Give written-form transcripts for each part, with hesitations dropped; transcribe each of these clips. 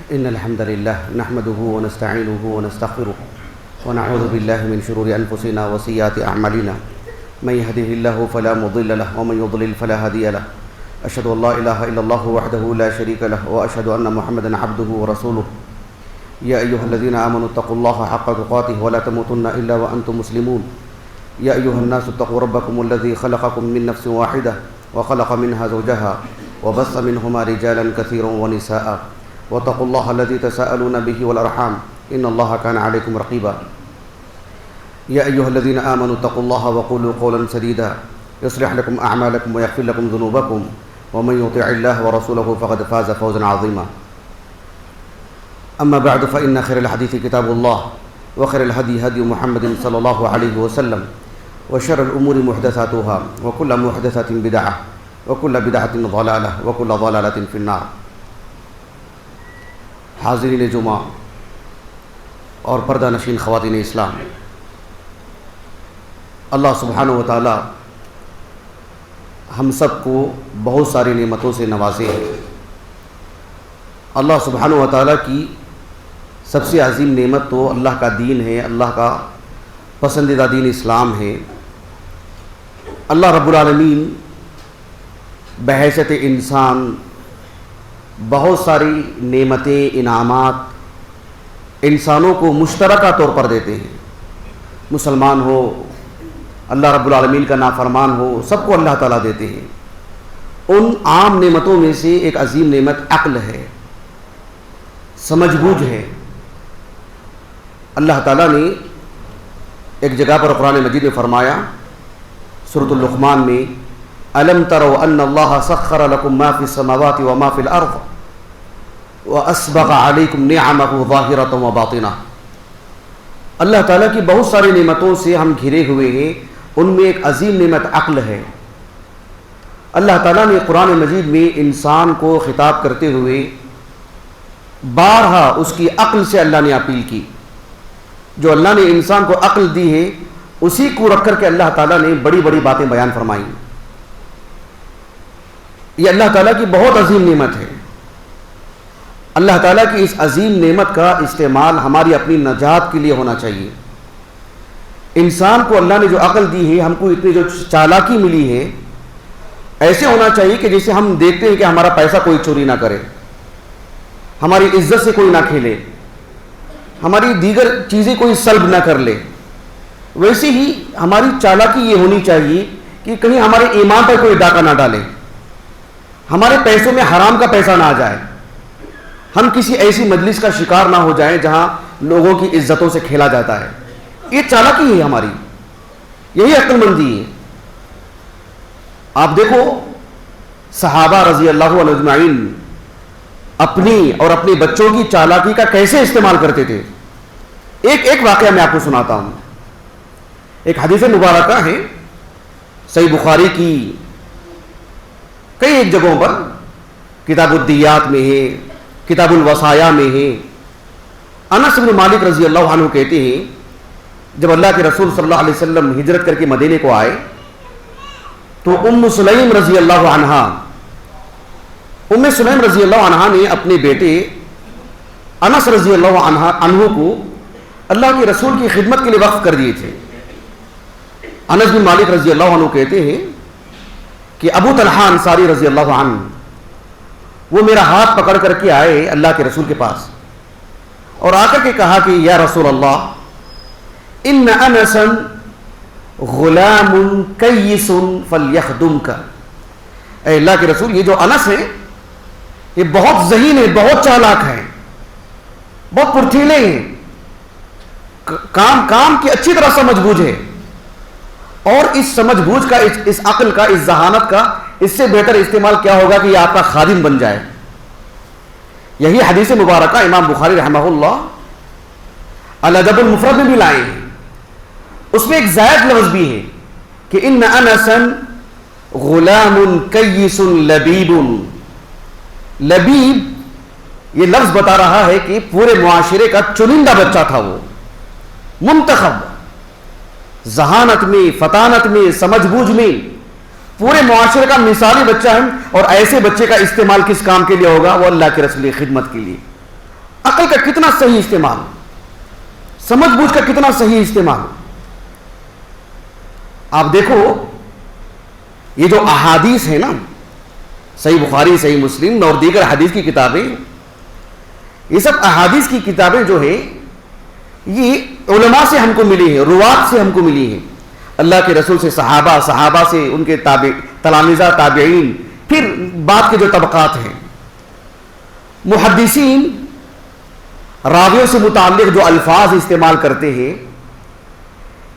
إن الحمد لله نحمده ونستعينه ونستغفره ونعوذ بالله من شرور أنفسنا وسيئات أعمالنا من يهده الله فلا مضل له ومن يضلل فلا هادي له أشهد أن لا إله إلا الله وحده لا شريك له وأشهد أن محمدا عبده ورسوله يا أيها الذين آمنوا اتقوا الله حق تقاته ولا تموتن إلا وأنتم مسلمون يا أيها الناس اتقوا ربكم الذي خلقكم من نفس واحدة وخلق منها زوجها وبث منهما رجالا كثيرا ونساء واتقوا الله الذي تساءلون به والأرحام إن الله كان عليكم رقيبا يا أيها الذين آمنوا اتقوا الله وقولوا قولا سديدا يصلح لكم أعمالكم ويغفر لكم ذنوبكم ومن يطع الله ورسوله فقد فاز فوزا عظيما أما بعد فإن خير الحديث كتاب الله وخير الهدي هدي محمد صلى الله عليه وسلم وشر الأمور محدثاتها وكل محدثة بدعة وكل بدعة ضلالة وكل ضلالة في النار. حاضرین جمعہ اور پردہ نشین خواتین اسلام، اللہ سبحانہ و تعالی ہم سب کو بہت ساری نعمتوں سے نوازے ہیں. اللہ سبحانہ و تعالی کی سب سے عظیم نعمت تو اللہ کا دین ہے، اللہ کا پسندیدہ دین اسلام ہے. اللہ رب العالمین بحیثیت انسان بہت ساری نعمتیں، انعامات انسانوں کو مشترکہ طور پر دیتے ہیں. مسلمان ہو، اللہ رب العالمین کا نافرمان ہو، سب کو اللہ تعالیٰ دیتے ہیں. ان عام نعمتوں میں سے ایک عظیم نعمت عقل ہے، سمجھ بوجھ ہے. اللہ تعالیٰ نے ایک جگہ پر قرآن مجید میں فرمایا، سورۃ اللقمان میں، أَلَمْ تَرَوْا أَنَّ اللَّهَ سَخَّرَ لَكُم مَّا فِي السَّمَاوَاتِ وَمَا فِي الْأَرْضِ وَأَسْبَغَ عَلَيْكُمْ نِعَمَهُ ظَاهِرَةً وَبَاطِنَةً. اللہ تعالیٰ کی بہت ساری نعمتوں سے ہم گھرے ہوئے ہیں. ان میں ایک عظیم نعمت عقل ہے. اللہ تعالیٰ نے قرآن مجید میں انسان کو خطاب کرتے ہوئے بارہا اس کی عقل سے اللہ نے اپیل کی. جو اللہ نے انسان کو عقل دی ہے، اسی کو رکھ کر کے اللہ تعالیٰ نے بڑی بڑی باتیں بیان فرمائیں. یہ اللہ تعالیٰ کی بہت عظیم نعمت ہے. اللہ تعالیٰ کی اس عظیم نعمت کا استعمال ہماری اپنی نجات کے لیے ہونا چاہیے. انسان کو اللہ نے جو عقل دی ہے، ہم کو اتنی جو چالاکی ملی ہے، ایسے ہونا چاہیے کہ جیسے ہم دیکھتے ہیں کہ ہمارا پیسہ کوئی چوری نہ کرے، ہماری عزت سے کوئی نہ کھیلے، ہماری دیگر چیزیں کوئی سلب نہ کر لے. ویسے ہی ہماری چالاکی یہ ہونی چاہیے کہ کہیں ہمارے ایمان پر کوئی ڈاکہ نہ ڈالے، ہمارے پیسوں میں حرام کا پیسہ نہ آ جائے، ہم کسی ایسی مجلس کا شکار نہ ہو جائیں جہاں لوگوں کی عزتوں سے کھیلا جاتا ہے. یہ چالاکی ہے ہماری، یہی عقل مندی ہے. آپ دیکھو صحابہ رضی اللہ عنہ اجمعین اپنی اور اپنے بچوں کی چالاکی کا کیسے استعمال کرتے تھے. ایک واقعہ میں آپ کو سناتا ہوں. ایک حدیث مبارکہ ہے، صحیح بخاری کی کئی ایک جگہوں پر، کتاب الدیات میں ہے، کتاب الوصایا میں ہے. انس بن مالک رضی اللہ عنہ کہتے ہیں، جب اللہ کے رسول صلی اللہ علیہ وسلم ہجرت کر کے مدینے کو آئے تو ام سلیم رضی اللہ عنہا نے اپنے بیٹے انس رضی اللہ عنہ کو اللہ کے رسول کی خدمت کے لیے وقف کر دیے تھے. انس بن مالک رضی اللہ عنہ کہتے ہیں کہ ابو طلحہ انصاری رضی اللہ عنہ وہ میرا ہاتھ پکڑ کر کے آئے اللہ کے رسول کے پاس اور آ کر کے کہا کہ یا رسول اللہ، ان انسا غلام کیس فلیخدمک. اے اللہ کے رسول، یہ جو انس ہے یہ بہت ذہین ہے، بہت چالاک ہے، بہت پرتیلے ہیں، کام کی اچھی طرح سمجھ بوجھ ہے، اور اس سمجھ بوجھ کا، اس عقل کا، اس ذہانت کا اس سے بہتر استعمال کیا ہوگا کہ یہ آپ کا خادم بن جائے. یہی حدیث مبارکہ امام بخاری رحمہ اللہ الادب المفرد میں بھی لائے ہیں. اس میں ایک زائد لفظ بھی ہے کہ ان انسا غلام کیس لبیب. لبیب یہ لفظ بتا رہا ہے کہ پورے معاشرے کا چنندہ بچہ تھا، وہ منتخب، ذہانت میں، فطانت میں، سمجھ بوجھ میں پورے معاشرے کا مثالی بچہ ہے. اور ایسے بچے کا استعمال کس کام کے لیے ہوگا؟ وہ اللہ کے رسول کی خدمت کے لیے. عقل کا کتنا صحیح استعمال، سمجھ بوجھ کا کتنا صحیح استعمال. آپ دیکھو یہ جو احادیث ہیں نا، صحیح بخاری، صحیح مسلم اور دیگر حدیث کی کتابیں، یہ سب احادیث کی کتابیں جو ہے یہ علماء سے ہم کو ملی ہیں، روات سے ہم کو ملی ہیں، اللہ کے رسول سے، صحابہ، صحابہ سے ان کے تلامذہ، تابعین، پھر بعد کے جو طبقات ہیں. محدثین راویوں سے متعلق جو الفاظ استعمال کرتے ہیں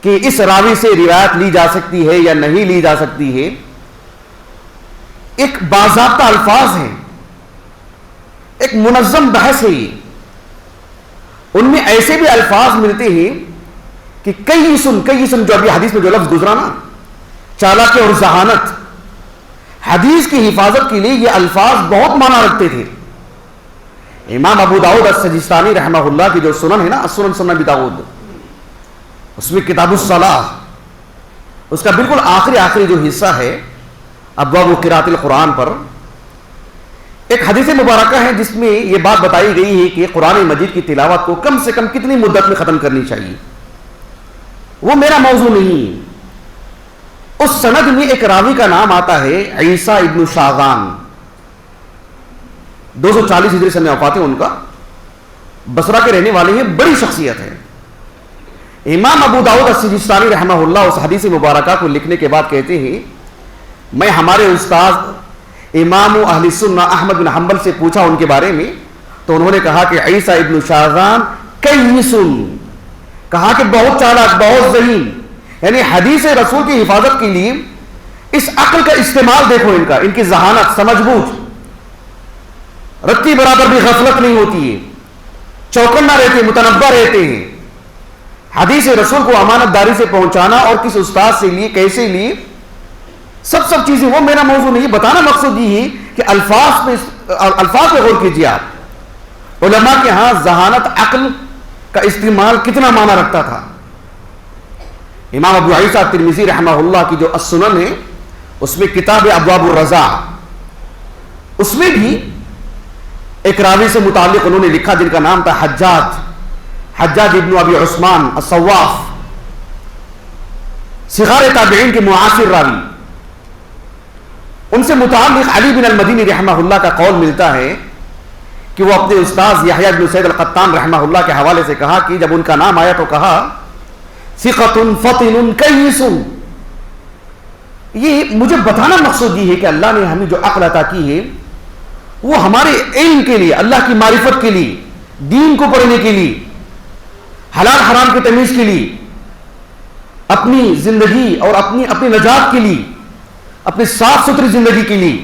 کہ اس راوی سے روایت لی جا سکتی ہے یا نہیں لی جا سکتی ہے، ایک باضابطہ الفاظ ہیں، ایک منظم بحث ہے. ان میں ایسے بھی الفاظ ملتے ہیں کہ کئی اسم جو ابھی حدیث میں جو لفظ گزرا نا، چالاکی اور ذہانت، حدیث کی حفاظت کے لیے یہ الفاظ بہت معنی رکھتے تھے. امام ابو داؤد السجستانی رحمہ اللہ کی جو سنن ہے نا، سنن ابی داؤد، اس میں کتاب الصلاۃ، اس کا بالکل آخری جو حصہ ہے ابواب قراءۃ القرآن پر، ایک حدیث مبارکہ ہے جس میں یہ بات بتائی گئی ہے کہ قرآن مجید کی تلاوت کو کم سے کم کتنی مدت میں ختم کرنی چاہیے. وہ میرا موضوع نہیں. اس سند میں ایک راوی کا نام آتا ہے عیسیٰ ابن شاغان، 240 ہجری سن میں وفات ہے ان کا، بصرہ کے رہنے والے ہیں، بڑی شخصیت ہے. امام ابو داؤد السجستانی رحمہ اللہ اس حدیث مبارکہ کو لکھنے کے بعد کہتے ہیں، میں ہمارے استاد امام اہل سنہ احمد بن حنبل سے پوچھا ان کے بارے میں، تو انہوں نے کہا کہ عیسیٰ ابن شاغان کیسن، کہا کہ بہت چالاک، بہت ذہین. یعنی حدیث رسول کی حفاظت کے لیے اس عقل کا استعمال دیکھو، ان کی ذہانت، سمجھ بوجھ، رتی برابر بھی غفلت نہیں ہوتی ہے، چوکنا رہتے، متنبہ رہتے ہیں. حدیث رسول کو امانت داری سے پہنچانا اور کس استاد سے لیے، کیسے لیے، سب چیزیں، وہ میرا موضوع نہیں. بتانا مقصود یہ ہے کہ الفاظ پہ غور کیجیے. آپ علماء کے ہاں ذہانت، عقل کا استعمال کتنا معنی رکھتا تھا. امام ابو عیسیٰ ترمذی رحمہ اللہ کی جو السنن ہے، اس میں کتاب ابواب الرضا، اس میں بھی ایک راوی سے متعلق انہوں نے لکھا جن کا نام تھا حجاج ابن ابی عثمان الصواف، صغار تابعین کے معاصر راوی. ان سے متعلق علی بن المدینی رحمہ اللہ کا قول ملتا ہے کہ وہ اپنے استاذ یحییٰ بن سعید القطان رحمہ اللہ کے حوالے سے کہا کہ جب ان کا نام آیا تو کہا ثقۃ فطن کیس. یہ مجھے بتانا مقصود یہ ہے کہ اللہ نے ہمیں جو عقل عطا کی ہے وہ ہمارے علم کے لیے، اللہ کی معرفت کے لیے، دین کو پڑھنے کے لیے، حلال حرام کی تمیز کے لیے، اپنی زندگی اور اپنی نجات کے لیے، اپنی صاف ستھری زندگی کے لیے،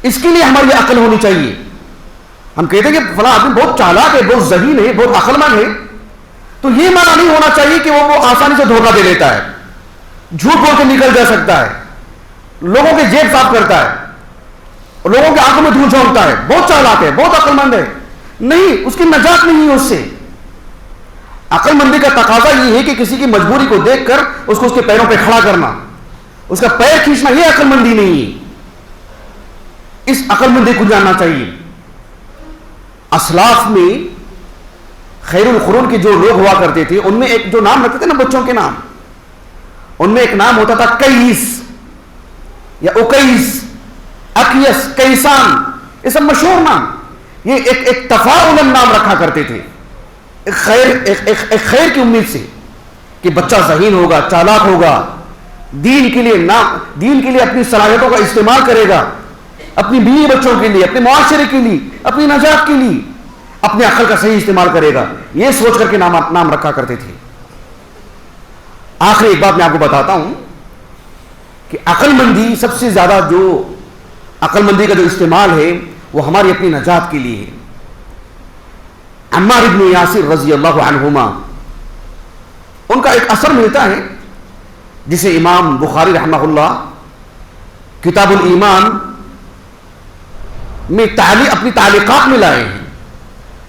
اس کے لیے ہماری عقل ہونی چاہیے. ہم کہتے ہیں کہ فلاں آدمی بہت چالاک ہے، بہت ذہین ہے، بہت عقل مند ہے، تو یہ معنی نہیں ہونا چاہیے کہ وہ آسانی سے دھوکہ دے لیتا ہے، جھوٹ بول کے نکل جا سکتا ہے، لوگوں کے جیب صاف کرتا ہے، لوگوں کے آنکھوں میں دھول جھونکتا ہے، بہت چالاک ہے، بہت عقل مند ہے. نہیں، اس کی نجات نہیں ہے. اس سے عقل مندی کا تقاضا یہ ہے کہ کسی کی مجبوری کو دیکھ کر اس کو اس کے پیروں پہ کھڑا کرنا، اس کا پیر کھینچنا، یہ عقل مندی نہیں ہے. اس عقل مندی کو جاننا چاہیے. اسلاف میں خیر القرون کے جو لوگ ہوا کرتے تھے، ان میں ایک جو نام رکھتے تھے نا بچوں کے نام، ان میں ایک نام ہوتا تھا کیس یا اکیس، اکیس، کیسان، یہ سب مشہور نام. یہ ایک تفاعل نام رکھا کرتے تھے ایک خیر کی امید سے کہ بچہ ذہین ہوگا، چالاک ہوگا، دین کے لیے اپنی صلاحیتوں کا استعمال کرے گا، اپنی بیوی بچوں کے لیے، اپنے معاشرے کے لیے، اپنی نجات کے لیے اپنے عقل کا صحیح استعمال کرے گا. یہ سوچ کر کے نام رکھا کرتے تھے. آخری ایک بات میں آپ کو بتاتا ہوں کہ عقل مندی، سب سے زیادہ جو عقل مندی کا جو استعمال ہے وہ ہماری اپنی نجات کے لیے ہے. عمار ابن یاسر رضی اللہ عنہما، ان کا ایک اثر ملتا ہے جسے امام بخاری رحمہ اللہ کتاب الایمان میں اپنی تعلیقات میں لائے ہیں،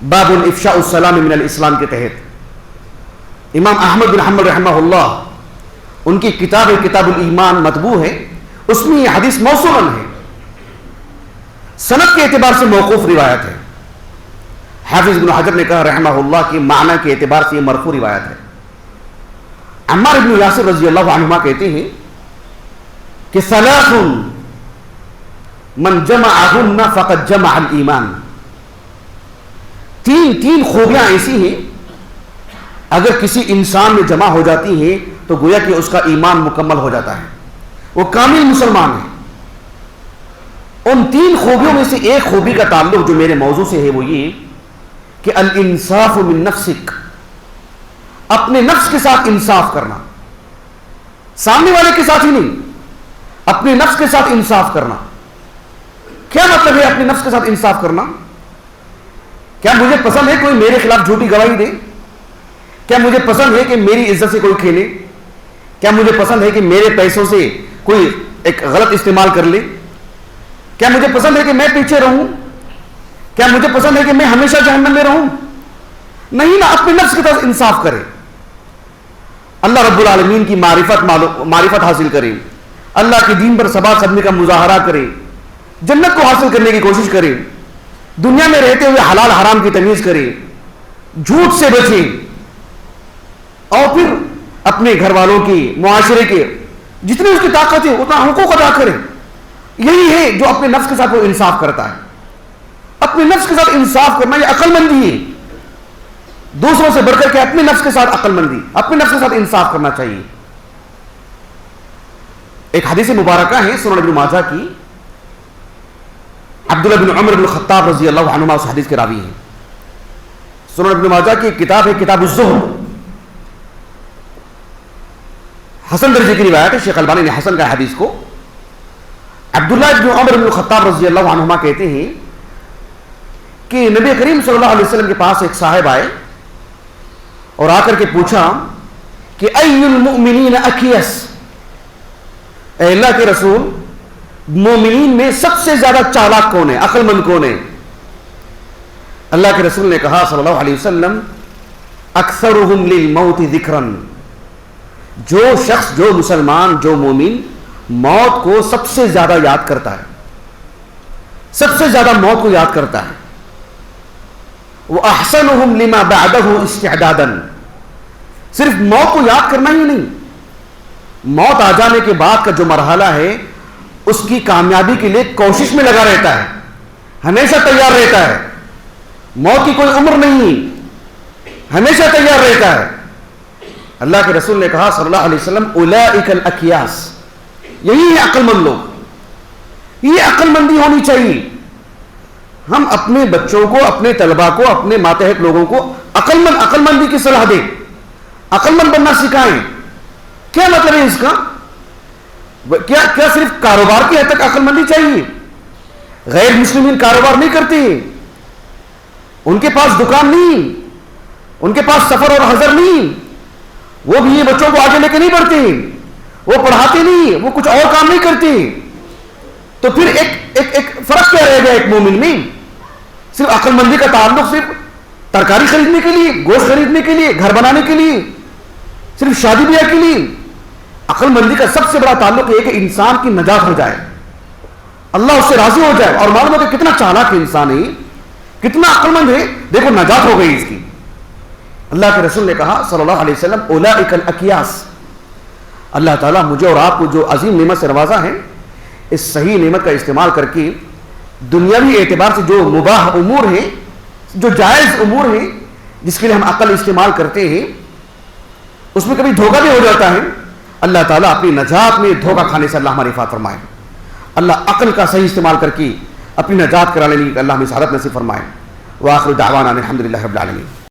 باب افشاء السلام من الاسلام کے تحت. امام احمد بن حنبل رحمہ اللہ، ان کی کتاب الایمان مطبوع ہے، اس میں یہ حدیث موصولاً ہے، سند کے اعتبار سے موقوف روایت ہے. حافظ ابن حجر نے کہا رحمہ اللہ کہ معنی کے اعتبار سے یہ مرفوع روایت ہے. عمار ابن یاسر رضی اللہ عنہما کہتے ہیں کہ ثلاث من جمعہن فقد جمع الایمان. تین خوبیاں ایسی ہیں اگر کسی انسان میں جمع ہو جاتی ہیں تو گویا کہ اس کا ایمان مکمل ہو جاتا ہے, وہ کامل مسلمان ہے. ان تین خوبیوں میں سے ایک خوبی کا تعلق جو میرے موضوع سے ہے وہ یہ کہ الانصاف من نفسک, اپنے نفس کے ساتھ انصاف کرنا, سامنے والے کے ساتھ ہی نہیں, اپنے نفس کے ساتھ انصاف کرنا. کیا مطلب ہے اپنے نفس کے ساتھ انصاف کرنا؟ کیا مجھے پسند ہے کوئی میرے خلاف جھوٹی گواہی دے؟ کیا مجھے پسند ہے کہ میری عزت سے کوئی کھیلے؟ کیا مجھے پسند ہے کہ میرے پیسوں سے کوئی ایک غلط استعمال کر لے؟ کیا مجھے پسند ہے کہ میں پیچھے رہوں؟ کیا مجھے پسند ہے کہ میں ہمیشہ جہنم میں رہوں؟ نہیں نا, اپنے نفس کے ساتھ انصاف کرے, اللہ رب العالمین کی معرفت حاصل کرے, اللہ کے دین پر ثبات قدمی کا مظاہرہ کرے, جنت کو حاصل کرنے کی کوشش کرے, دنیا میں رہتے ہوئے حلال حرام کی تمیز کرے, جھوٹ سے بچے, اور پھر اپنے گھر والوں کی, معاشرے کے جتنی اس کی طاقت ہے اتنا حقوق ادا کرے. یہی ہے جو اپنے نفس کے ساتھ وہ انصاف کرتا ہے. اپنے نفس کے ساتھ انصاف کرنا یہ عقل مندی ہے, دوسروں سے بڑھ کر کے اپنے نفس کے ساتھ عقل مندی, اپنے نفس کے ساتھ انصاف کرنا چاہیے. ایک حدیث مبارکہ ہے سنن ابن ماجہ کی, عبداللہ بن عمر بن خطاب رضی اللہ عنہما اس حدیث کے راوی ہیں. سنن ابن ماجہ کی کتاب ہے کتاب الزہد, حسن درجے کی روایت ہے, شیخ البانی نے حسن کا حدیث کو. عبداللہ بن عمر بن خطاب رضی اللہ عنہما کہتے ہیں کہ نبی کریم صلی اللہ علیہ وسلم کے پاس ایک صاحب آئے اور آ کر کے پوچھا کہ ای المؤمنین اکیس, اے اللہ کے رسول مومنین میں سب سے زیادہ چالاک کون ہے, عقل مند کون ہے؟ اللہ کے رسول نے کہا صلی اللہ علیہ وسلم اکثرهم للموت ذکرا, جو شخص, جو مسلمان, جو مومن موت کو سب سے زیادہ یاد کرتا ہے, سب سے زیادہ موت کو یاد کرتا ہے. وَأَحْسَنُهُمْ لِمَا بَعْدَهُ اسْتِعْدَادًا, صرف موت کو یاد کرنا ہی نہیں, موت آ جانے کے بعد کا جو مرحلہ ہے اس کی کامیابی کے لیے کوشش میں لگا رہتا ہے, ہمیشہ تیار رہتا ہے. موت کی کوئی عمر نہیں, ہمیشہ تیار رہتا ہے. اللہ کے رسول نے کہا صلی اللہ علیہ وسلم اولئک الاکیاس, یہی ہے عقل مند لوگ. یہ عقل مندی ہونی چاہیے. ہم اپنے بچوں کو, اپنے طلباء کو, اپنے ماتحت لوگوں کو عقل مندی کی صلاح دیں, عقل مند بننا سکھائیں. کیا مطلب ہے اس کا؟ کیا صرف کاروبار کی حد تک عقل مندی چاہیے؟ غیر مسلمین کاروبار نہیں کرتے, ان کے پاس دکان نہیں, ان کے پاس سفر اور حضر نہیں, وہ بھی یہ بچوں کو آگے لے کے نہیں بڑھتے, وہ پڑھاتے نہیں, وہ کچھ اور کام نہیں کرتے. تو پھر ایک فرق کیا رہ گیا ایک مومن میں؟ صرف عقل مندی کا تعلق صرف ترکاری خریدنے کے لیے, گوشت خریدنے کے لیے, گھر بنانے کے لیے, صرف شادی بیاہ کے لیے. عقل مندی کا سب سے بڑا تعلق یہ ہے کہ انسان کی نجات ہو جائے, اللہ اس سے راضی ہو جائے. اور معلوم ہو کہ کتنا چالاک انسان ہے, کتنا عقل مند ہے, دیکھو نجات ہو گئی اس کی. اللہ کے رسول نے کہا صلی اللہ علیہ وسلم اولئک الاکیاس, اللہ تعالیٰ مجھے اور آپ کو جو عظیم نعمت سے نوازا ہے, اس صحیح نعمت کا استعمال کر کے دنیاوی اعتبار سے جو مباح امور ہیں, جو جائز امور ہیں, جس کے لیے ہم عقل استعمال کرتے ہیں, اس میں کبھی دھوکہ بھی ہو جاتا ہے. اللہ تعالیٰ اپنی نجات میں دھوکہ کھانے سے اللہ ہماری حفاظت فرمائے. اللہ عقل کا صحیح استعمال کر کے اپنی نجات کرا لینے کی اللہ ہمیں سعادت نصیب فرمائے. وآخر دعوانا الحمدللہ رب العالمین.